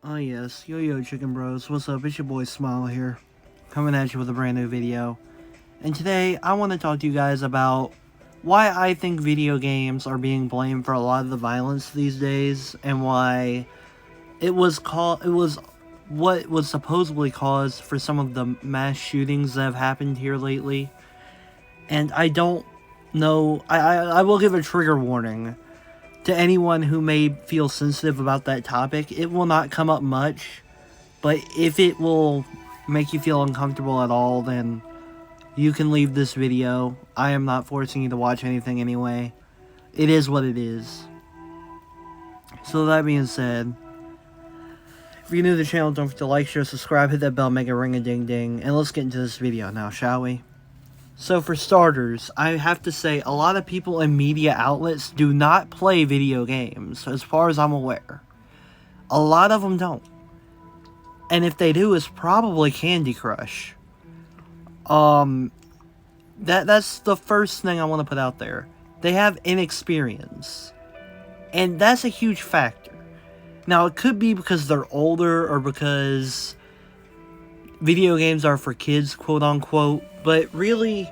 Oh yes, yo chicken bros, what's up? It's your boy Smile here, coming at you with a brand new video. And today I want to talk to you guys about why I think video games are being blamed for a lot of the violence these days, and why it was what was supposedly caused for some of the mass shootings that have happened here lately. And I don't know, I will give a trigger warning to anyone who may feel sensitive about that topic. It will not come up much, but if it will make you feel uncomfortable at all, then you can leave this video. I am not forcing you to watch anything anyway. It is what it is. So that being said, if you're new to the channel, don't forget to like, share, subscribe, hit that bell, make a ring-a-ding-ding, and let's get into this video now, shall we? So for starters, I have to say a lot of people in media outlets do not play video games, as far as I'm aware. A lot of them don't. And if they do, it's probably Candy Crush. That's the first thing I want to put out there. They have inexperience. And that's a huge factor. Now, it could be because they're older, or because video games are for kids, quote-unquote. But really,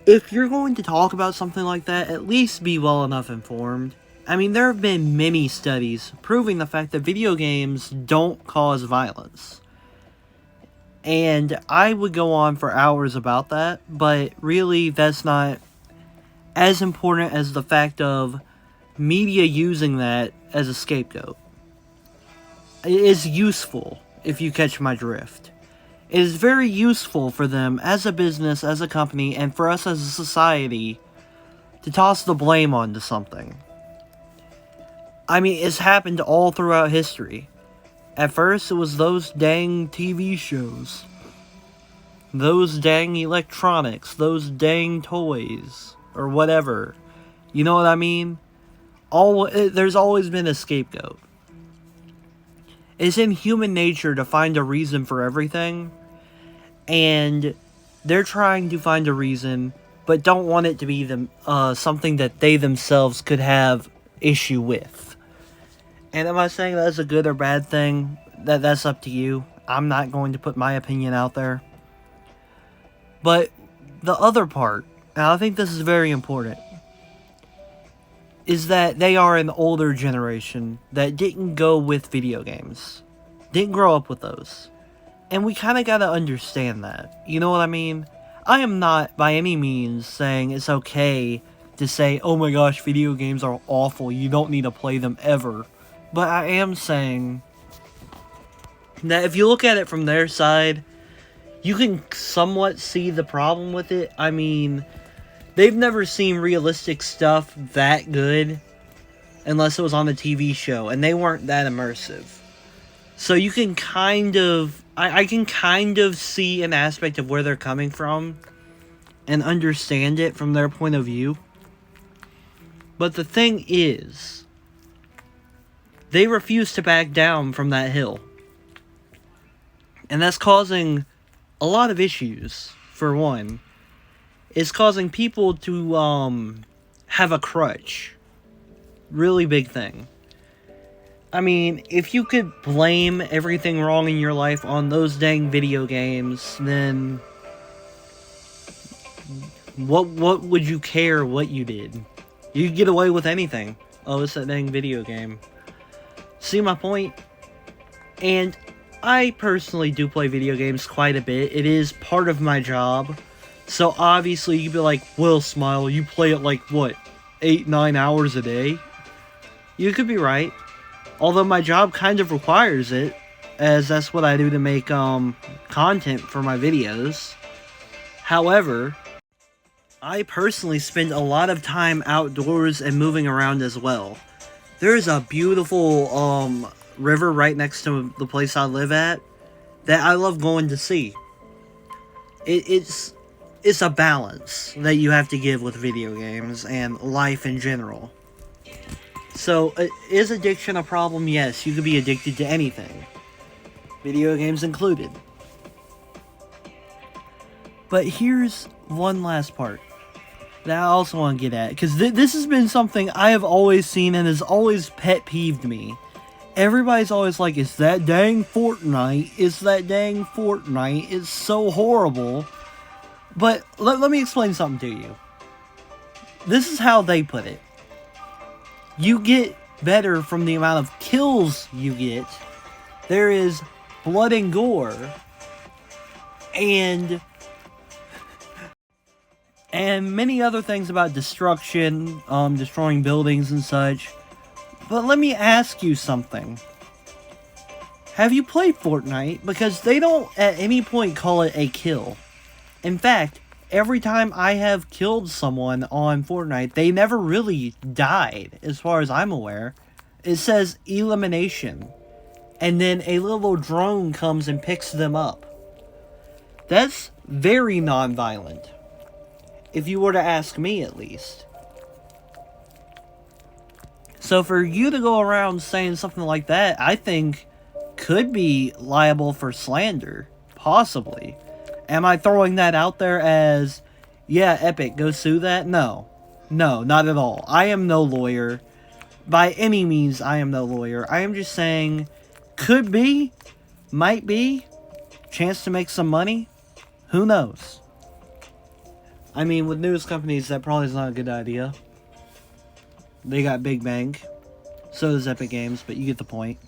if you're going to talk about something like that, at least be well enough informed. I mean, there have been many studies proving the fact that video games don't cause violence. And I would go on for hours about that, but really that's not as important as the fact of media using that as a scapegoat. It is useful, if you catch my drift. It is very useful for them as a business, as a company, and for us as a society to toss the blame onto something. I mean, it's happened all throughout history. At first, it was those dang TV shows. Those dang electronics. Those dang toys. Or whatever. You know what I mean? There's always been a scapegoat. It's in human nature to find a reason for everything. And they're trying to find a reason, but don't want it to be something that they themselves could have issue with. And am I saying that's a good or bad thing? That's up to you. I'm not going to put my opinion out there. But the other part, and I think this is very important, is that they are an older generation that didn't go with video games. Didn't grow up with those. And we kind of got to understand that. You know what I mean? I am not by any means saying it's okay to say, oh my gosh, video games are awful, you don't need to play them ever. But I am saying that if you look at it from their side, you can somewhat see the problem with it. I mean, they've never seen realistic stuff that good unless it was on a TV show, and they weren't that immersive. So you can kind of, I can kind of see an aspect of where they're coming from and understand it from their point of view. But the thing is, they refuse to back down from that hill. And that's causing a lot of issues, for one. It's causing people to have a crutch. Really big thing. I mean, if you could blame everything wrong in your life on those dang video games, then what would you care what you did? You could get away with anything. Oh, it's that dang video game. See my point? And I personally do play video games quite a bit. It is part of my job. So obviously you'd be like, well, Smile, you play it like, what, 8-9 hours a day? You could be right. Although my job kind of requires it, as that's what I do to make content for my videos. However, I personally spend a lot of time outdoors and moving around as well. There's a beautiful river right next to the place I live at that I love going to see. It's a balance that you have to give with video games and life in general. So, is addiction a problem? Yes, you could be addicted to anything. Video games included. But here's one last part that I also want to get at, because this has been something I have always seen and has always pet peeved me. everybody's always like, it's that dang Fortnite, it's that dang Fortnite, it's so horrible. But let me explain something to you. This is how they put it. You get better from the amount of kills you get. There is blood and gore. And many other things about destruction, destroying buildings and such. But let me ask you something. Have you played Fortnite? Because they don't at any point call it a kill. In fact, every time I have killed someone on Fortnite, they never really died, as far as I'm aware. It says elimination. And then a little drone comes and picks them up. That's very non-violent. If you were to ask me, at least. So for you to go around saying something like that, I think could be liable for slander. Possibly. Am I throwing that out there as, yeah, Epic, go sue that? No. No, not at all. I am no lawyer. By any means, I am no lawyer. I am just saying, could be, might be, chance to make some money. Who knows? I mean, with news companies, that probably is not a good idea. They got big bank. So does Epic Games, but you get the point.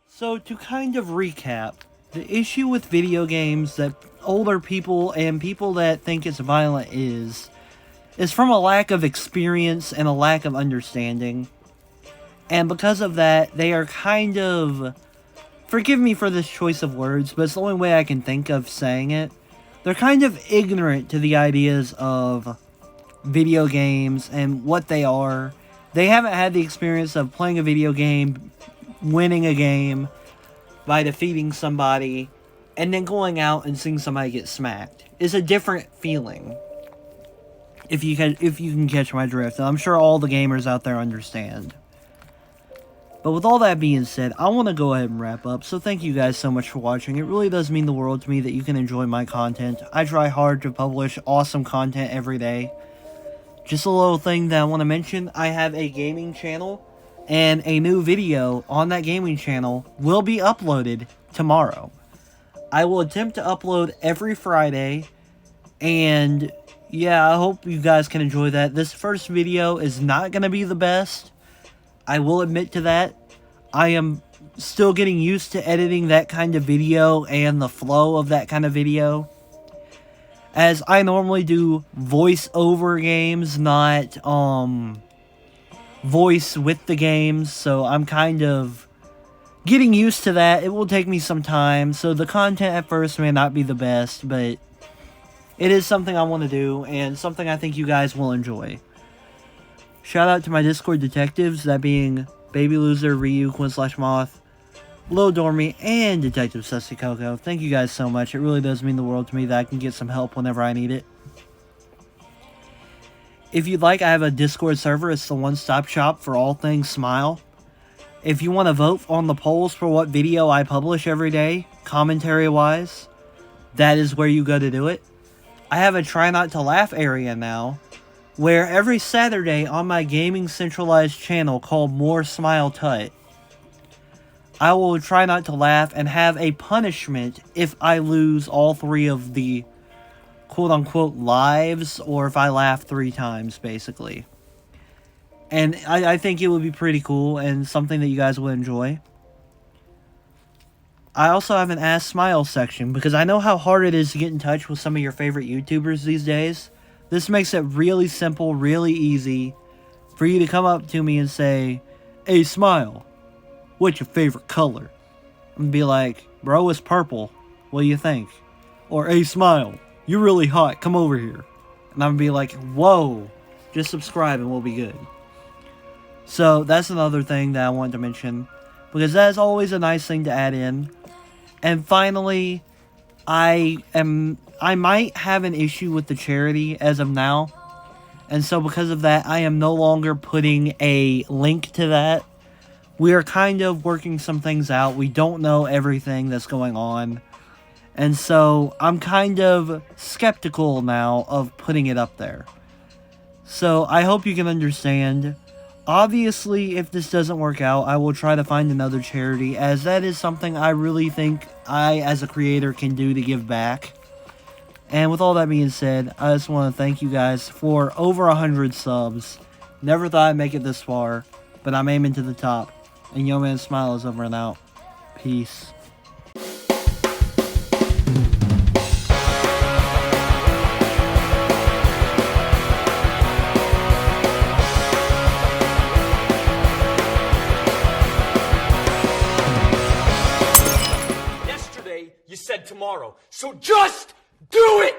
So, to kind of recap, the issue with video games that older people and people that think it's violent is from a lack of experience and a lack of understanding. And because of that, they are kind of... Forgive me for this choice of words, but it's the only way I can think of saying it. They're kind of ignorant to the ideas of video games and what they are. They haven't had the experience of playing a video game, winning a game by defeating somebody, and then going out and seeing somebody get smacked. It's a different feeling. If you can catch my drift. I'm sure all the gamers out there understand. But with all that being said, I want to go ahead and wrap up. So thank you guys so much for watching. It really does mean the world to me that you can enjoy my content. I try hard to publish awesome content every day. Just a little thing that I want to mention. I have a gaming channel. And a new video on that gaming channel will be uploaded tomorrow. I will attempt to upload every Friday. And yeah, I hope you guys can enjoy that. This first video is not going to be the best. I will admit to that. I am still getting used to editing that kind of video and the flow of that kind of video. As I normally do voice-over games, not voice with the games, so I'm kind of getting used to that. It will take me some time, so the content at first may not be the best, but it is something I want to do, and something I think you guys will enjoy. Shout out to my Discord detectives, that being Baby Loser, Ryu, Quinn/Moth, Lil Dormy, and Detective Sussy Coco. Thank you guys so much. It really does mean the world to me that I can get some help whenever I need it. If you'd like, I have a Discord server. It's the one-stop shop for all things Smile. If you want to vote on the polls for what video I publish every day, commentary-wise, that is where you go to do it. I have a Try Not to Laugh area now, where every Saturday on my gaming centralized channel called More SmileTut, I will try not to laugh and have a punishment if I lose all 3 of the quote-unquote lives, or if I laugh 3 times, basically. And I think it would be pretty cool and something that you guys would enjoy. I also have an Ask Smile section, because I know how hard it is to get in touch with some of your favorite YouTubers these days. This makes it really simple, really easy for you to come up to me and say, "Hey, Smile, what's your favorite color?" And be like, "Bro, it's purple. What do you think?" Or, "Hey, Smile, you're really hot. Come over here." And I'm gonna be like, "Whoa, just subscribe and we'll be good." So that's another thing that I wanted to mention, because that is always a nice thing to add in. And finally, I might have an issue with the charity as of now. And so because of that, I am no longer putting a link to that. We are kind of working some things out. We don't know everything that's going on. And so I'm kind of skeptical now of putting it up there. So I hope you can understand. Obviously, if this doesn't work out, I will try to find another charity, as that is something I really think I, as a creator, can do to give back. And with all that being said, I just want to thank you guys for over 100 subs. Never thought I'd make it this far, but I'm aiming to the top. And Yo Man Smile is over and out. Peace. Yesterday, you said tomorrow, so just do it!